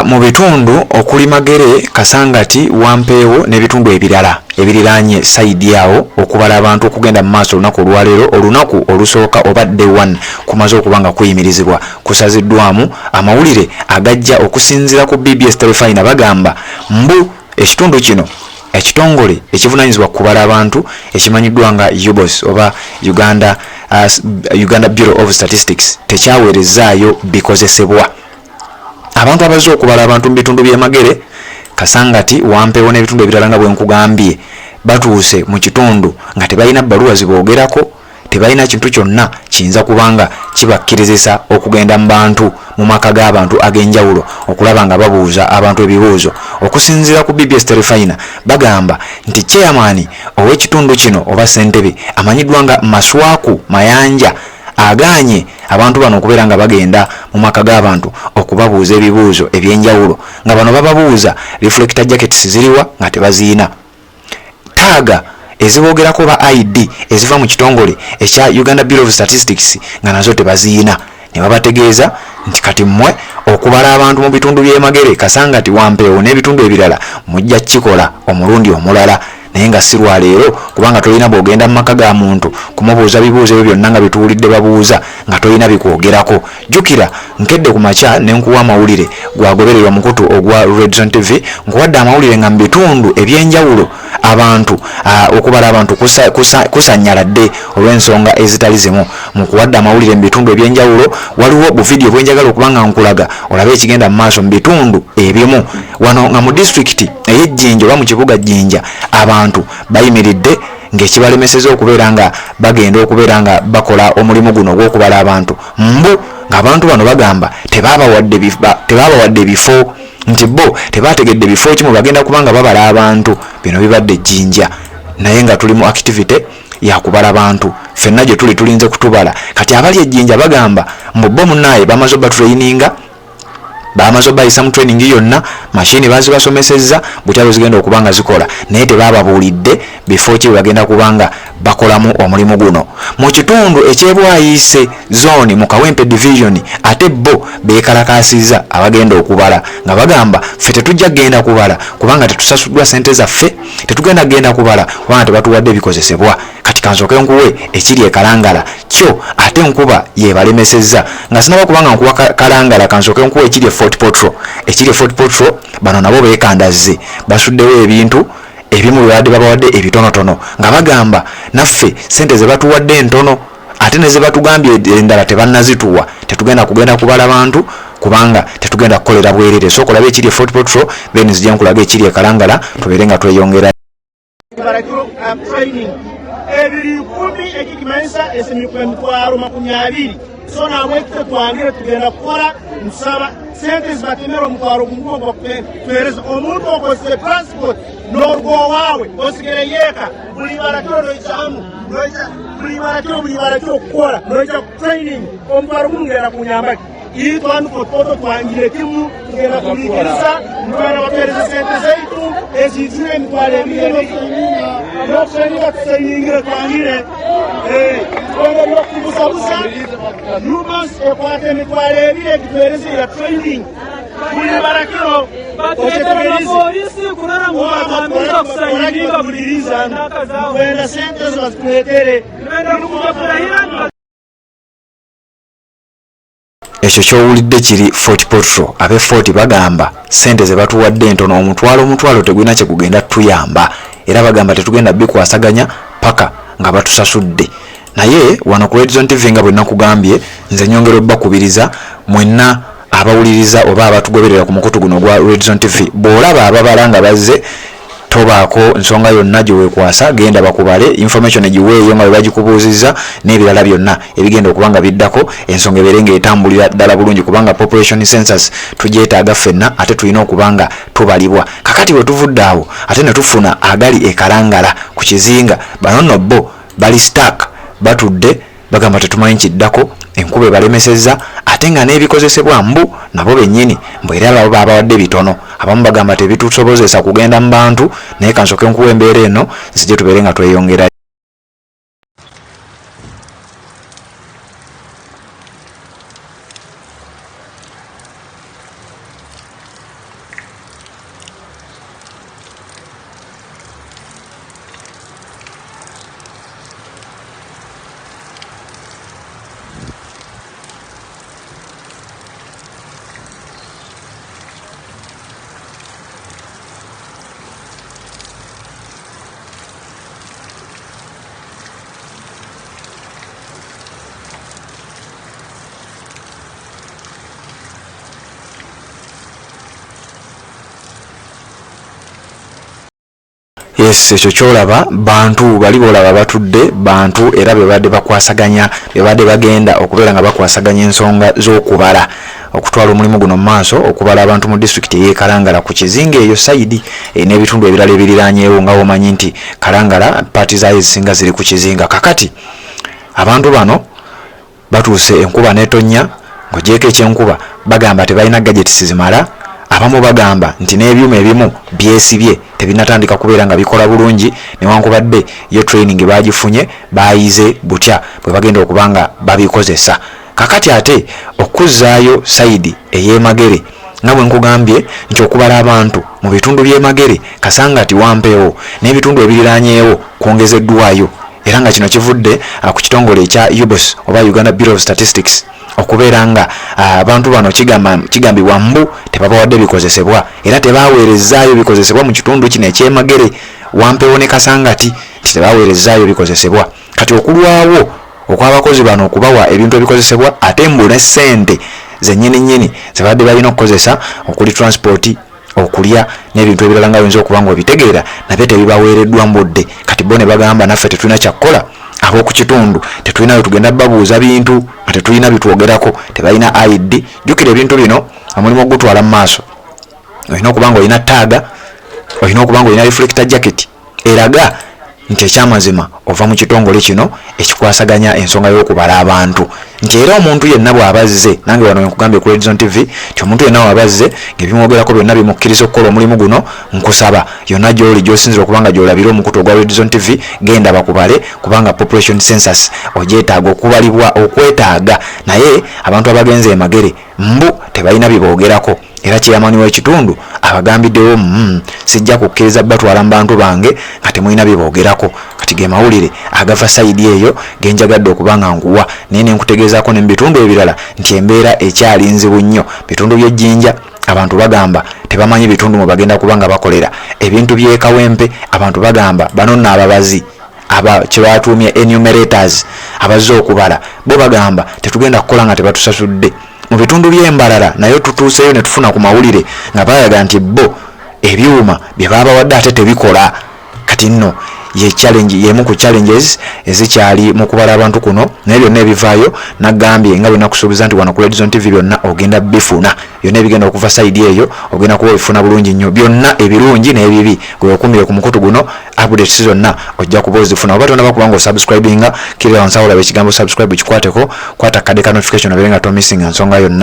mu bitundu okuli Magere, Kasangati, Wampeewo n'ebitundu ebirala ebiriranye saidi yawo okubala abantu okugenda mu maaso olunaku olwaleero olunaku olusooka oba day 1 kumaze okubanga kuyimirizibwa kusaziddwamu amawulire agajja okusinziira ku BBS Telefina bagamba mbu ekitundu kino ekitongole ekivunanyizibwa kubala abantu ekimanyiddwa nga UBOS oba Uganda Bureau of Statistics tekyaweerezaayo bikozesebwa. Abantu abazze okubala abantu mu bitundu by'e Magere, Kasangati, Wampeewo n'ebitundu ebirala nga bwe nkugambye batuuse mu kitundu nga tebalina bbaluwa ziboogerako, tebalina kintu kyonna kiyinza kubanga kibakkirizisa okugenda mu bantu mu maka g'abantu ag'enjawulo okulaba nga babuuza abantu ebibuuzo. Okusinziira ku BBS Telefina bagamba nti chairman ow'ekitundu kino oba ssentebe amanyiddwa nga Maswaku Mayanja aganye abantu bano okubeera nga bagenda mu maka g'abantu okubabuuza ebibuuzo ebyenjawulo nga bano bababuuza reflector jackets ziriwa nga tebaziina, taaga eziboogerako ba ID eziva mu kitongole ekya Uganda Bureau of Statistics nga nazo tebaziina. Ne babategeeza nti kati mmwe okubala abantu mu bitundu by'e Magere, Kasangati, Wampeewo n'ebitundu ebirala mujja kikola omulundi omulala naye nga si lwaleero kubanga tolina bw'ogenda mu maka ga muntu kumubuuza bibuuzo ebyo byonna nga bituwulidde babuuza nga tolina bikwogerako. Jjukira nkedde ku makya ne nkuwa amawulire gwagobererwa mukutu ogwa Red Zone TV nkuwadde amawulire nga mu bitundu ebyenjawulo abantu okubala abantu kusanyaladde olw'ensonga ezitali zimu. Mu kuwadde amawulire mu bitundu ebyenjawulo waliwo buvidiyo bwenjagala okubanga nkulaga olabe ekigenda mu maaso mu bitundu ebimu wano nga mu disitulikiti ey'Ejjinja oba mu kibuga Jjinja abantu bayimiridde ng'ekibalemeseza okubeera nga bagenda okubeera nga bakola omulimu guno ogw'okubala abantu mbu ng'abantu bano bagamba tebabawadde bifo nti bo tebategedde bifo kimu bagenda kubanga babala abantu. Bino bibadde Jjinja naye nga tuli mu activity yakubala abantu ffenna gye tulinze kutubala. Kati abali Ejjinja bagamba mbu bo munnaye bamaze batraininga bamaze bayisa mu training yonna machine bazibasomesezza butyalo zigenda okubanga zikola naye tebababuulidde before ki bagenda kubanga bakolamu omulimu guno. Mu kitundu ekyebwayise zone mu Kawempe division ate bo bekalakasiza abagenda okubala nga bagamba ffe tetujja genda kubala kubanga tetusasuddwa sente zaffe, tetugenda genda kubala kubanga tebatuwadde ebikozesebwa. Kati kansooke nkuwe ekiri ekalangala kyo ate nkuba yebalemesezza nga sinaba kubanga nkuwa kalangala kansooke nkuwe ekiri Fort Portal. Ekiri Fort Portal bano nabo beekandazze basuddewo ebintu ebimu bibadde babawadde ebitonotono nga bagamba naffe sente ze batuwadde entono ate ne ze batugambye endala tebannazituwa tetugenda kugenda kubala bantu kubanga tetugenda kukolera bwerere. So kolabe ekiri Fort Portal then zijja nkulaga ekiri ekalangala tubeere nga tweyongera. Ebiri 10 ekikimanyisa esimikwe emitwalo 20 so namwe tetwangire tugenda kukola nsaba sente zibatemera omutwalo gumugongo tuhereza omuntu okozese transport n'olwo waawe osigere yeeka buli barakiro noicamu buli barakiro kukola noica training omutwalo gumugenda kunyambaki itwandu fotofoto twangire kimu tugenda kulikiriza mutwala batereza sente zaitu ezizire emitwalo ebiri nokusaninga tusayingire twangire twongera nokubusabusa numas ekwata emitwalo ebiri egituhereza ya training buli barakiro oketegereza kwenda sente zibazikuletere ekyo kyowulidde kiri Fort Portal. Abe Fort bagamba sente ze batuwadde entono omutwalo tegulina kye kugenda tuyamba era bagamba tetugenda bikwasaganya paka nga batusasudde. Naye wano ku Red Zone TV nga bwe nakugambye nze nyongera obbakubiriza mwenna abawuliriza oba abatugoberera ku mukutu guno gwa Red Zone TV bw'olaba ababala nga bazze tobaako nsonga yonna gyeweekwasa genda bakubale information egiweeyo nga bwe bagikubuuzizza n'ebirala byonna ebigenda okubanga biddako ensonga ebeere ng'etambulira ddala bulungi kubanga population census tugyetaaga ffenna ate tulina okubanga tubalibwa. Kakati bwe tuvudde awo ate ne tufuna agali ekalangala ku kizinga bano nno bo bali stack batudde bagamba tetumanyi kiddako enkuba ebalemesezza ate nga n'ebikozesebwa mbu nabo bennyini mbu era baba babawadde bitono abamu bagamba tebitusobozesa kugenda mu bantu naye kansooke nkuwa embeera eno nzije tubeere nga tweyongera. Yes, ekyo kyolaba bantu bali bolaba batudde bantu era bebadde bakwasaganya bebadde bagenda okubeera nga bakwasaganya ensonga z'okubala okutwala omulimu guno mu maaso okubala abantu mu district y'e Kalangala ku kizinga eyo sayidi n'ebitundu ebirala ebiriranyeewo nga womanyi nti Kalangala paati zaayo ezisinga ziri ku kizinga. Kakati abantu bano batuuse enkuba n'etonnya ng'ogyeko ekyenkuba bagamba tebalina gadgets zimala. Abamu bagamba nti n'ebyuma ebimu byesibye tebinatandika kubeera nga bikola bulungi newankubadde yo training bagifunye bayize butya bwe bagenda okuba nga babikozesa. Kakati ate okuzzaayo sayidi ey'Emagere nga bwe nkugambye nti okubala abantu mu bitundu by'Emagere Kasangati Wampeewo n'ebitundu ebiriranyeewo kwongezeddwayo era nga kino kivudde ku kitongole ekya UBOS oba Uganda Bureau of Statistics okubeera nga abantu bano kigambibwa mbu tebabawadde bikozesebwa era tebaweerezaayo bikozesebwa mu kitundu kino eky'Emagere Wampeewo ne Kasangati tebaweerezaayo bikozesebwa. Kati okulwawo okw'abakozi bano okubawa ebintu ebikozesebwa ate mbu ne ssente zennyini zibadde balina okukozesa okuli transport okulya n'ebintu ebirala nga bayinza okuba nga obitegeera nabyo tebibaweereddwa mbudde. Kati bo ne bagamba naffe tetulina kyakkola ab'oku kitundu tetulina bwe tugenda babbuuza bintu nga tetulina bitwogerako tebalina ID. Jjukira ebintu bino omulimu ogutwala mu maaso olina okuba nga olina taaga olina okuba nga olina reflector jacket eraga nti ekyamazima ova mu kitongole kino ekikwasaganya ensonga y'okubala abantu nti era omuntu yenna bw'abazze nange wano nkugambye ku Red Zone TV nti omuntu yenna bw'abazze ng'ebimwogerako byonna bimukkiriza okukola omulimu guno nkusaba yonna gy'oli gy'osinzira okuba nga gy'olabira omukutu ogwa Red Zone TV genda bakubale kubanga population census ogyetaaga okubalibwa okwetaaga naye abantu abagenze Emagere mbu tebalina biboogerako era kyeyamani w'ekitundu abagambiddewo sijja kukkiriza batwala mu bantu bange nga temulina biboogerako. Kati ge mawulire agava sayidi eyo genjagadde okuba nga nkuwa naye nenkutegeezaako ne mu bitundu ebirala nti embeera ekyali nzibu nnyo. Bitundu by'Ejjinja abantu bagamba tebamanyi bitundu mwe bagenda kuba nga bakolera ebintu by'e Kawempe abantu bagamba bano nno ababazi kyebatuumye enumerators abazze okubala bo bagamba tetugenda kukola nga tebatusasudde. Mu bitundu by'Embarara nayo tutuuseyo ne tufuna ku mawulire nga bayaga nti bo ebyuma bye babawadde ate tebikola. Kati nno ye challenge yemu ku challenges ezikyali mu kubala abantu kuno naye byonna ebivaayo nagambye nga bwe nakusuubiza nti wano ku Red Zone TV byonna ogenda bifuna byonna ebigenda okuva sayidi eyo ogenda kuba bifuna bulungi nnyo byonna ebirungi n'ebibi gwe okumire ku mukutu guno updates zonna ojja kuba ozifuna oba tonna bakuba nga osubscribinga kiri wansi awo olaba ekigambo subscribe kikwateko kwata kadde ka notification obeere nga tomissing ensonga yonna.